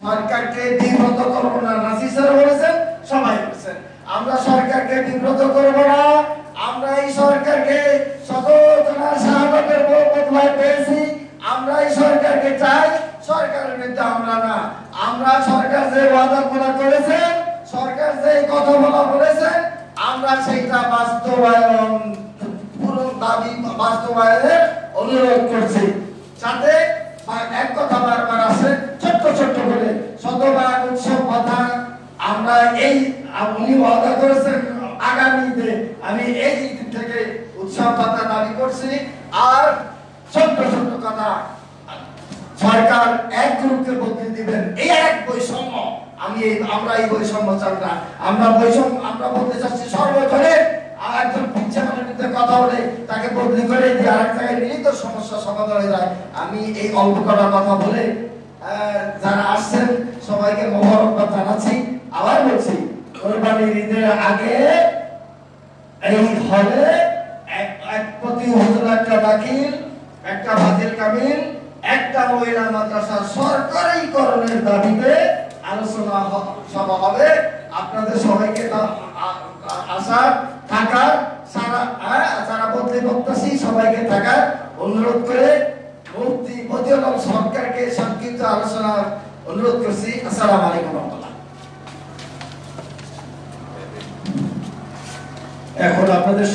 সরকারকে বিব্রত করব না, নাসির স্যার বলেছেন, সবাই বলেছেন আমরা সরকারকে বিব্রত করব না। আমরা এই সরকারকে শত জনের শাহাদাতের বদলায় পেয়েছি। আমরা এই সরকারকে চাই, সরকারের বিরুদ্ধে আমরা না। আমরা সরকার যে ওয়াদা করেছেন, সরকার যে কথা বলেছেন, আমরা সেইটা বাস্তবায়ন, পুরো দাবি বাস্তবায়নের অনুরোধ করছি। সাথে এক কথা বারবার আছে, ছোট্ট ছোট্ট করে শতভাগ উৎসব কথা। আমরা এই আপনি ওয়াদা করেছেন আগামীতে আমি এই দিক থেকে উৎসব কথা দাবি করছি। আর ছোট্ট ছোট্ট কথা, সরকার এক গ্রুপকে বদলে দিবেন, এই এক বৈষম্য আমরা এই বৈষম্য চাই না। আমরা বলতে চাচ্ছি সর্বধরে একজন পিচ্ছামের বিরুদ্ধে কথা বলে তাকে বদলি করে দিয়ে আরেক জায়গায় নিয়ে তো সমস্যা সমাধান হয়ে যায়। আমি এই অল্প কটা কথা বলে যারা আসছেন সবাইকে মোবারকবাদ জানাচ্ছি। আবার বলছি, কোরবানির ঈদের আগে এই হলে প্রতি হুজুর একটা দাখিল, একটা ফাজিল কামিল, একটা মহিলা মাদ্রাসা সরকারিকরণের দাবিতে আলোচনা সভা হবে। আপনাদের সবাইকে আসার, থাকার, যারা বদলি বক্তাসী সবাইকে থাকার অনুরোধ করে মুফতি মতিউল হক সরকারকে সংক্ষিপ্ত আলোচনার অনুরোধ করছি। আসসালামু আলাইকুম ওয়া রাহমাতুল্লাহ। এখন আপনাদের